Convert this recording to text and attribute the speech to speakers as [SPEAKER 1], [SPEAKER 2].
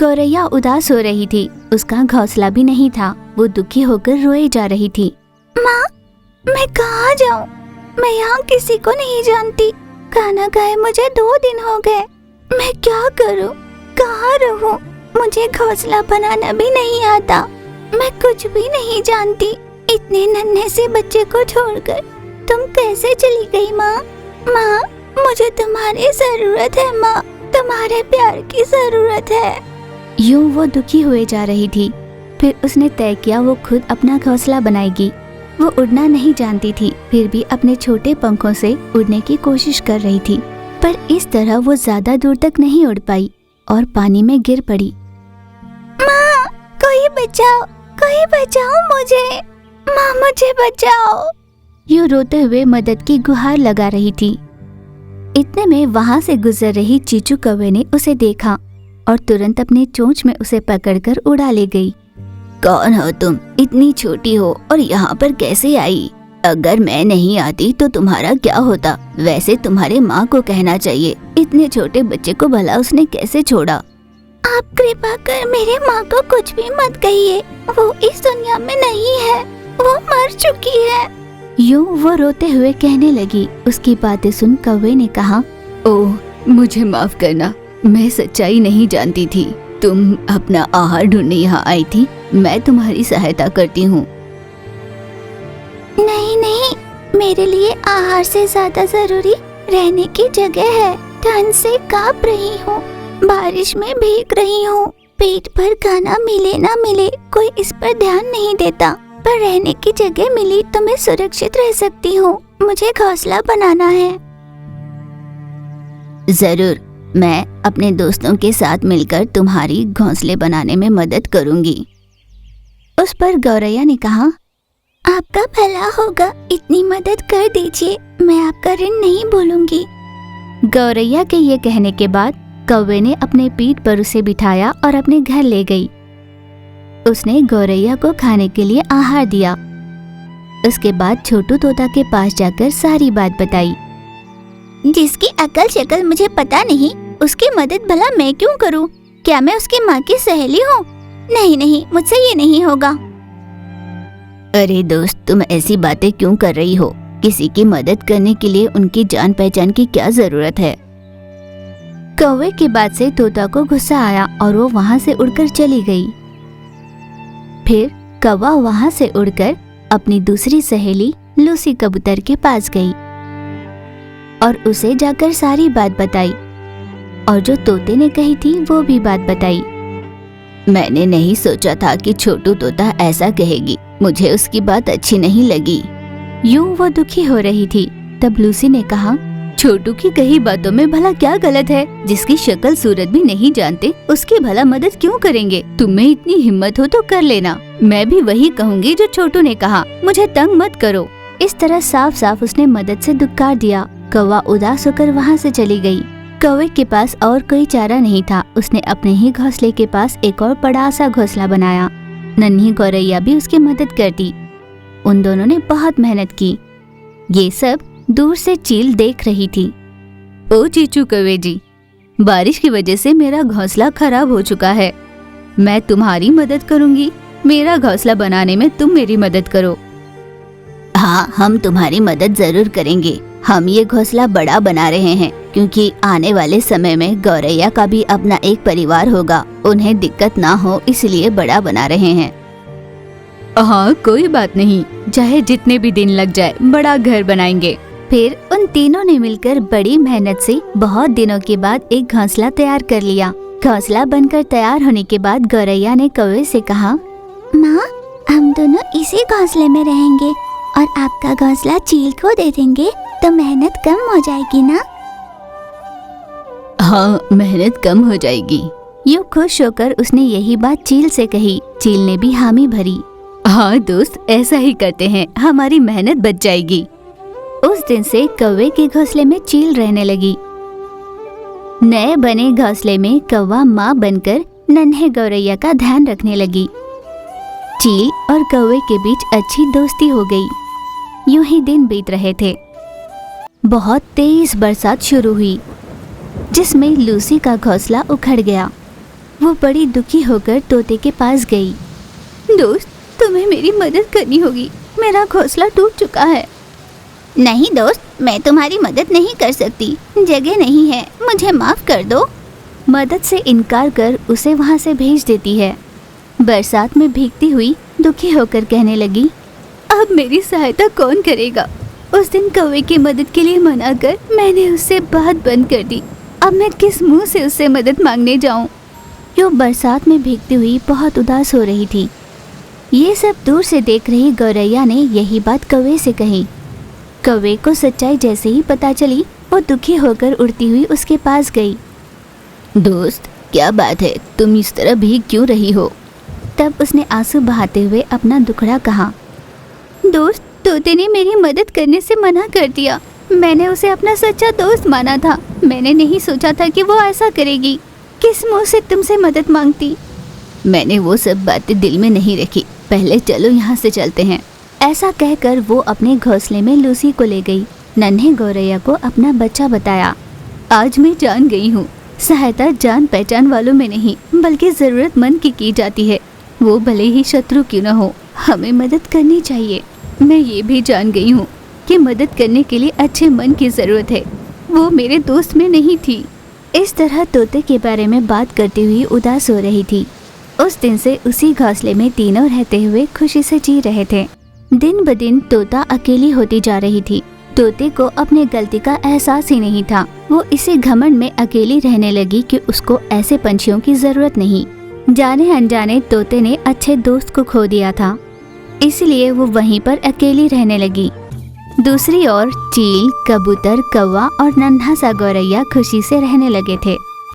[SPEAKER 1] गौरैया उदास हो रही थी। उसका घोंसला भी नहीं था। वो दुखी होकर रोए जा रही थी। माँ, मैं कहाँ जाऊँ? मैं यहाँ किसी को नहीं जानती। खाना खाए मुझे 2 दिन हो गए। मैं क्या करूँ? कहाँ रहूँ? मुझे घोंसला बनाना भी नहीं आता। मैं कुछ भी नहीं जानती। इतने नन्हे से बच्चे को छोड़कर तुम कैसे चली गई माँ? माँ, मुझे तुम्हारी जरूरत है माँ, तुम्हारे प्यार की जरूरत है। यूं वो दुखी हुए जा रही थी। फिर उसने तय किया वो खुद अपना घोंसला बनाएगी। वो उड़ना नहीं जानती थी, फिर भी अपने छोटे पंखों से उड़ने की कोशिश कर रही थी, पर इस तरह वो ज्यादा दूर तक नहीं उड़ पाई और पानी में गिर पड़ी। माँ, कोई बचाओ मुझे। माँ, मुझे बचाओ। यूं रोते हुए मदद की गुहार लगा रही थी। इतने में वहाँ से गुजर रही चीचू कौवे ने उसे देखा और तुरंत अपने चोंच में उसे पकड़कर उड़ा ले गई। कौन हो तुम? इतनी छोटी हो और यहाँ पर कैसे आई? अगर मैं नहीं आती तो तुम्हारा क्या होता? वैसे तुम्हारे माँ को कहना चाहिए, इतने छोटे बच्चे को भला उसने कैसे छोड़ा? आप कृपा कर मेरे माँ को कुछ भी मत कहिए। वो इस दुनिया में नहीं है, वो मर चुकी है। यूं वो रोते हुए कहने लगी। उसकी बातें सुन कौवे ने कहा, ओह, मुझे माफ करना, मैं सच्चाई नहीं जानती थी। तुम अपना आहार ढूंढने यहाँ आई थी, मैं तुम्हारी सहायता करती हूँ। नहीं, मेरे लिए आहार से ज्यादा जरूरी रहने की जगह है। ठंड से कांप रही हूँ, बारिश में भीग रही हूँ। पेट भर खाना मिले ना मिले कोई इस पर ध्यान नहीं देता, पर रहने की जगह मिली तो मैं सुरक्षित रह सकती हूँ। मुझे घोंसला बनाना है। जरूर, मैं अपने दोस्तों के साथ मिलकर तुम्हारी घोंसले बनाने में मदद करूंगी। उस पर गौरैया ने कहा, आपका भला होगा, इतनी मदद कर दीजिए, मैं आपका ऋण नहीं भूलूंगी। गौरैया के ये कहने के बाद कौवे ने अपने पीठ पर उसे बिठाया और अपने घर ले गई। उसने गौरैया को खाने के लिए आहार दिया। उसके बाद छोटू तोता के पास जाकर सारी बात बताई। जिसकी अकल शक्ल मुझे पता नहीं, उसकी मदद भला मैं क्यों करूं? क्या मैं उसकी माँ की सहेली हूँ? नहीं, मुझसे ये नहीं होगा। अरे दोस्त, तुम ऐसी बातें क्यों कर रही हो? किसी की मदद करने के लिए उनकी जान पहचान की क्या जरूरत है? कौवे की बात से तोता को गुस्सा आया और वो वहाँ से उड़कर चली गई। फिर कौवा वहाँ से उड़कर अपनी दूसरी सहेली लूसी कबूतर के पास गई और उसे जाकर सारी बात बताई और जो तोते ने कही थी वो भी बात बताई। मैंने नहीं सोचा था कि छोटू तोता ऐसा कहेगी, मुझे उसकी बात अच्छी नहीं लगी। यूं वो दुखी हो रही थी। तब लूसी ने कहा, छोटू की कही बातों में भला क्या गलत है? जिसकी शक्ल सूरत भी नहीं जानते उसकी भला मदद क्यों करेंगे? तुम्हें इतनी हिम्मत हो तो कर लेना। मैं भी वही कहूँगी जो छोटू ने कहा, मुझे तंग मत करो। इस तरह साफ साफ उसने मदद से दुत्कार दिया। कौवा उदास होकर वहाँ से चली गई। कौवे के पास और कोई चारा नहीं था। उसने अपने ही घोंसले के पास एक और बड़ा सा घोंसला बनाया। नन्ही गौरैया भी उसकी मदद करती। उन दोनों ने बहुत मेहनत की। ये सब दूर से चील देख रही थी। ओ चीचू कौवे जी, बारिश की वजह से मेरा घोंसला खराब हो चुका है। मैं तुम्हारी मदद करूंगी। मेरा घोंसला बनाने में तुम मेरी मदद करो। हाँ, हम तुम्हारी मदद जरूर करेंगे। हम ये घोंसला बड़ा बना रहे हैं क्योंकि आने वाले समय में गौरैया का भी अपना एक परिवार होगा। उन्हें दिक्कत ना हो इसलिए बड़ा बना रहे हैं। हाँ, कोई बात नहीं, चाहे जितने भी दिन लग जाए बड़ा घर बनाएंगे। फिर उन तीनों ने मिलकर बड़ी मेहनत से बहुत दिनों के बाद एक घोंसला तैयार कर लिया। घोंसला बनकर तैयार होने के बाद गौरैया ने कौवे से कहा, माँ, हम दोनों इसी घोंसले में रहेंगे और आपका घोंसला चील को दे देंगे तो मेहनत कम हो जाएगी ना? हाँ, मेहनत कम हो जाएगी। यूं खुश होकर उसने यही बात चील से कही। चील ने भी हामी भरी। हाँ दोस्त, ऐसा ही करते हैं, हमारी मेहनत बच जाएगी। उस दिन से कौवे के घोंसले में चील रहने लगी। नए बने घोंसले में कौवा माँ बनकर नन्हे गौरैया का ध्यान रखने लगी। चील और कौवे के बीच अच्छी दोस्ती हो गई। यूं ही दिन बीत रहे थे। बहुत तेज बरसात शुरू हुई जिसमें लूसी का घोंसला उखड़ गया। वो बड़ी दुखी होकर तोते के पास गई। दोस्त, तुम्हें मेरी मदद करनी होगी, मेरा घोंसला टूट चुका है। नहीं दोस्त, मैं तुम्हारी मदद नहीं कर सकती, जगह नहीं है, मुझे माफ कर दो। मदद से इनकार कर उसे वहाँ से भेज देती है। बरसात में भीगती हुई दुखी होकर कहने लगी, अब मेरी सहायता कौन करेगा? उस दिन कौवे की मदद के लिए मना कर मैंने उससे बात बंद कर दी। अब मैं किस मुंह से उससे मदद मांगने जाऊं? यो बरसात में भीगती हुई बहुत उदास हो रही थी। ये सब दूर से देख रही गौरैया ने यही बात कौवे से कही। कौवे को सच्चाई जैसे ही पता चली, वो दुखी होकर उड़ती हुई उसके पास गई। दोस्त, क्या बात है, तुम इस तरह भीग क्यों रही हो? तब उसने आंसू बहाते हुए अपना दुखड़ा कहा। दोस्त, तोते ने मेरी मदद करने से मना कर दिया। मैंने उसे अपना सच्चा दोस्त माना था। मैंने नहीं सोचा था कि वो ऐसा करेगी। किस मुंह से तुमसे मदद मांगती? मैंने वो सब बातें दिल में नहीं रखी। पहले चलो यहाँ से चलते हैं। ऐसा कहकर वो अपने घोंसले में लूसी को ले गई। नन्हे गौरैया को अपना बच्चा बताया। आज मैं जान गई हूँ, सहायता जान पहचान वालों में नहीं बल्कि जरूरतमंद की जाती है। वो भले ही शत्रु क्यों न हो, हमें मदद करनी चाहिए। मैं ये भी जान गई हूँ कि मदद करने के लिए अच्छे मन की जरूरत है। वो मेरे दोस्त में नहीं थी। इस तरह तोते के बारे में बात करती हुई उदास हो रही थी। उस दिन से उसी घोंसले में तीनों रहते हुए खुशी से जी रहे थे। दिन ब दिन तोता अकेली होती जा रही थी। तोते को अपने गलती का एहसास ही नहीं था। वो इसी घमंड में अकेली रहने लगी कि उसको ऐसे पंछियों की जरूरत नहीं। जाने अनजाने तोते ने अच्छे दोस्त को खो दिया था, इसलिए वो वहीं पर अकेली रहने लगी। दूसरी ओर चील, कबूतर, कौवा और नन्हा सा गौरैया खुशी से रहने लगे थे।